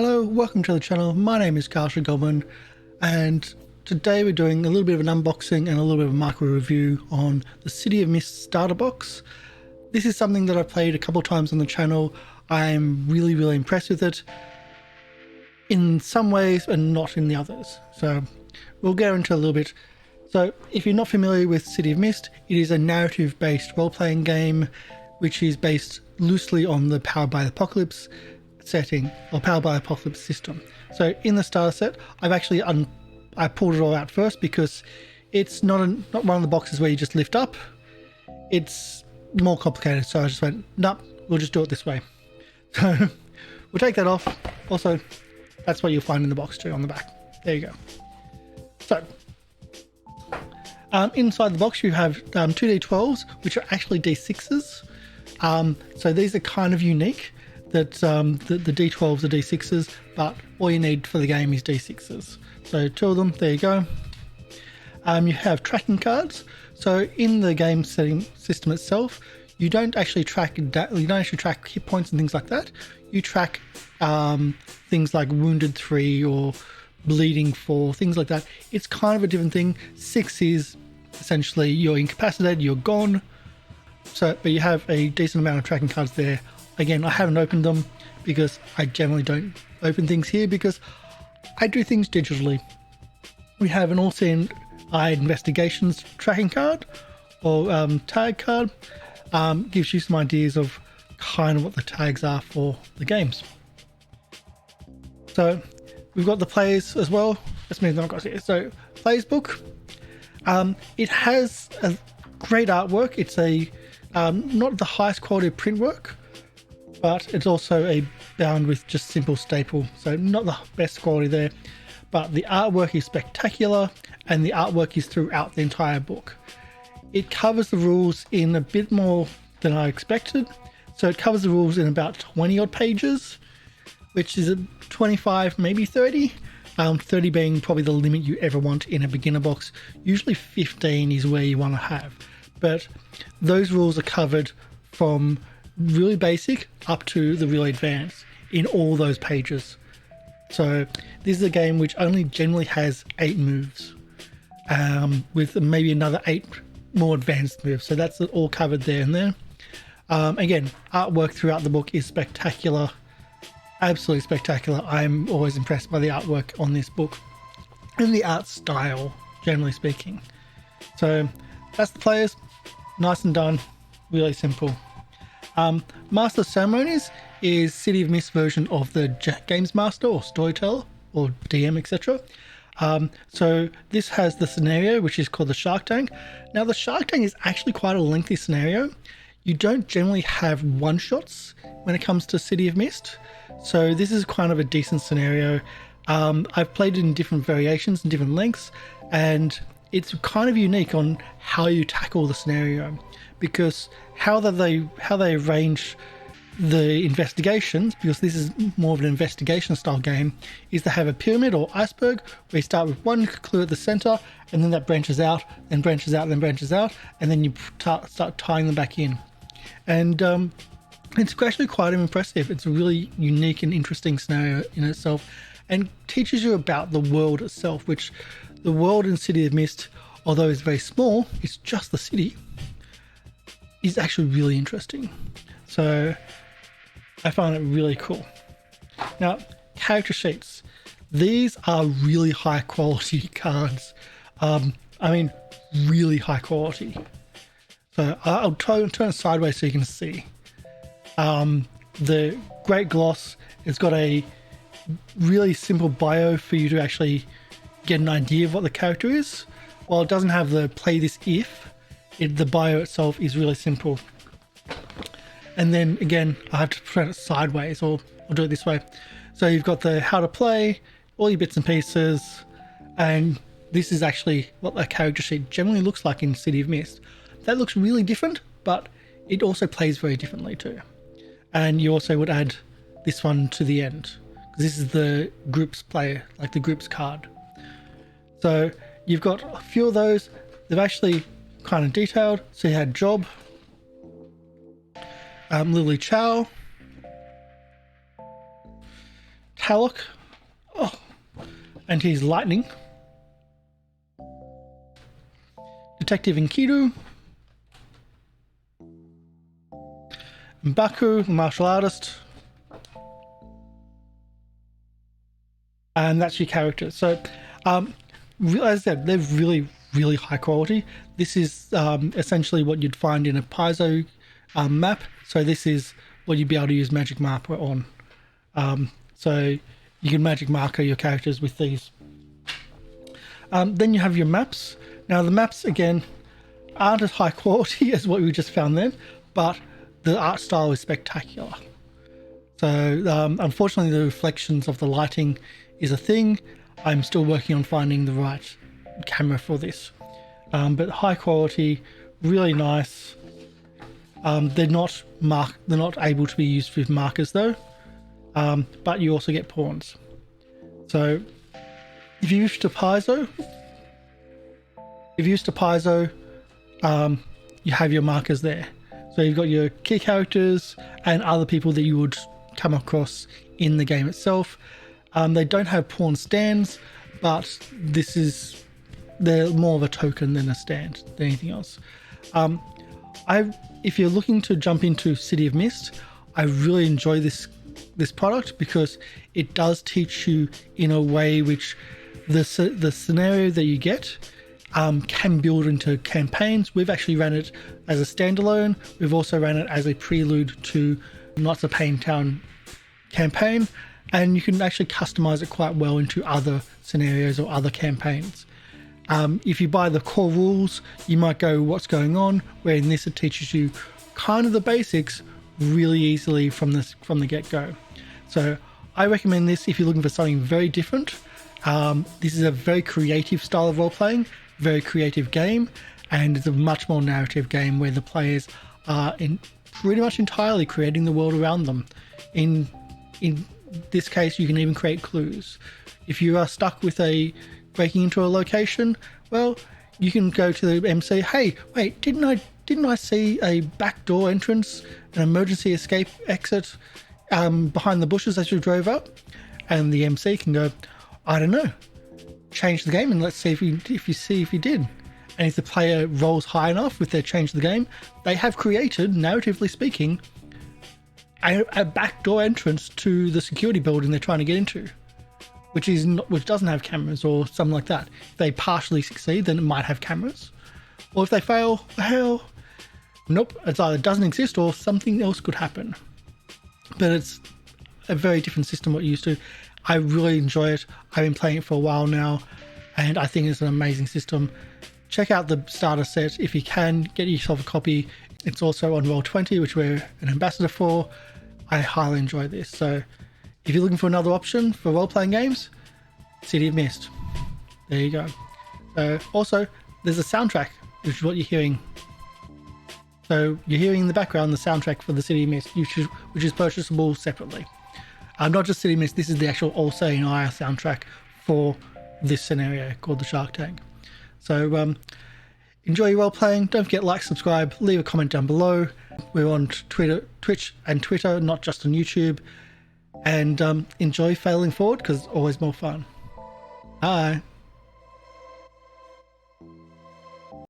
Hello, welcome to the channel. My name is Castle Goblin, and today we're doing a little bit of an unboxing and a little bit of a micro review on the City of Mist starter box. This is something that I've played a couple of times on the channel. I'm really impressed with it in some ways and not in the others. So we'll get into a little bit. So if you're not familiar with City of Mist, it is a narrative-based role-playing game which is based loosely on the Powered by the Apocalypse setting or Powered by Apocalypse system. So in the starter set, I've actually I pulled it all out first because it's not one of the boxes where you just lift up. It's more complicated, so I just went, nope, we'll just do it this way. So we'll take that off. Also, that's what you'll find in the box too on the back. There you go. So inside the box you have 2d12s, which are actually d6s. So these are kind of unique, that the d12s are d6s, but all you need for the game is d6s. So two of them, there you go. You have tracking cards. So in the game setting system itself, you don't actually track hit points and things like that. You track things like wounded 3 or bleeding 4, things like that. It's kind of a different thing. 6 is essentially you're incapacitated, you're gone. So, but you have a decent amount of tracking cards there. Again, I haven't opened them because I generally don't open things here because I do things digitally. We have an all-seeing eye investigations tracking card or tag card. Gives you some ideas of kind of what the tags are for the games. So we've got the players as well. That's me. I've got it. So players book. It has a great artwork. It's a not the highest quality of print work, but it's also bound with just simple staple, so not the best quality there, but the artwork is spectacular and the artwork is throughout the entire book. It covers the rules in a bit more than I expected. So it covers the rules in about 20 odd pages, which is a 25, maybe 30. 30 being probably the limit you ever want in a beginner box. Usually 15 is where you want to have, but those rules are covered from really basic up to the really advanced in all those pages. So this is a game which only generally has 8 moves, with maybe another 8 more advanced moves. So that's all covered there and there. Again, artwork throughout the book is spectacular, absolutely spectacular. I'm always impressed by the artwork on this book and the art style, generally speaking. So that's the players, nice and done, really simple. Master of Ceremonies is City of Mist version of the Games Master or Storyteller or DM, etc. So this has the scenario, which is called the Shark Tank. Now the Shark Tank is actually quite a lengthy scenario. You don't generally have one-shots when it comes to City of Mist. So this is kind of a decent scenario. I've played it in different variations and different lengths, and it's kind of unique on how you tackle the scenario, because how they arrange the investigations, because this is more of an investigation style game, is to have a pyramid or iceberg where you start with one clue at the center, and then that branches out, then branches out, then branches out, and then you start tying them back in. And it's actually quite impressive. It's a really unique and interesting scenario in itself, and teaches you about the world itself, which the world in City of Mist, although it's very small, it's just the city, is actually really interesting. So I find it really cool. Now, character sheets. These are really high quality cards. I mean, really high quality. So I'll turn it sideways so you can see. The Great Gloss, it's got a really simple bio for you to actually get an idea of what the character is. While it doesn't have the play this if, the bio itself is really simple. And then again, I have to turn it sideways, or I'll do it this way. So you've got the how to play, all your bits and pieces, and this is actually what a character sheet generally looks like in City of Mist. That looks really different, but it also plays very differently too. And you also would add this one to the end, because this is the groups player, like the groups card. So you've got a few of those. They've actually kind of detailed. So you had Job, Lily Chow, Talok, oh, and he's lightning. Detective Enkidu, Mbaku, martial artist, and that's your character. So, as I said, they're really high quality. This is essentially what you'd find in a Paizo map. So this is what you'd be able to use Magic Marker on. So you can Magic Marker your characters with these. Then you have your maps. Now the maps, again, aren't as high quality as what we just found then, but the art style is spectacular. So unfortunately the reflections of the lighting is a thing. I'm still working on finding the right camera for this. But high quality, really nice. They're not able to be used with markers though, but you also get pawns. So if you use to Paizo, you have your markers there. So you've got your key characters and other people that you would come across in the game itself. They don't have pawn stands, but they're more of a token than a stand than anything else. If you're looking to jump into City of Mist, I really enjoy this product because it does teach you in a way which the scenario that you get can build into campaigns. We've actually ran it as a standalone. We've also ran it as a prelude to Knights of Pain Town campaign, and you can actually customize it quite well into other scenarios or other campaigns. If you buy the core rules, you might go what's going on, where in this it teaches you kind of the basics really easily from the get-go. So I recommend this if you're looking for something very different. This is a very creative style of role-playing, very creative game, and it's a much more narrative game where the players are pretty much entirely creating the world around them. In this case, you can even create clues. If you are stuck with breaking into a location, well, you can go to the MC. Hey, wait, didn't I see a back door entrance, an emergency escape exit behind the bushes as you drove up? And the MC can go, I don't know. Change the game and let's see if you did. And if the player rolls high enough with their change the game, they have created, narratively speaking, a backdoor entrance to the security building they're trying to get into, which doesn't have cameras or something like that. If they partially succeed, then it might have cameras. Or if they fail, hell, nope, it either doesn't exist or something else could happen. But it's a very different system what you're used to. I really enjoy it. I've been playing it for a while now, and I think it's an amazing system. Check out the starter set if you can. Get yourself a copy. It's also on Roll20, which we're an ambassador for. I highly enjoy this. So if you're looking for another option for role-playing games, City of Mist. There you go. Also, there's a soundtrack, which is what you're hearing. So you're hearing in the background the soundtrack for the City of Mist, which is purchasable separately. Not just City of Mist, this is the actual All Saiyans soundtrack for this scenario called the Shark Tank. So enjoy your role playing. Don't forget, like, subscribe, leave a comment down below. We're on Twitch and Twitter, not just on YouTube. And enjoy failing forward because it's always more fun. Bye.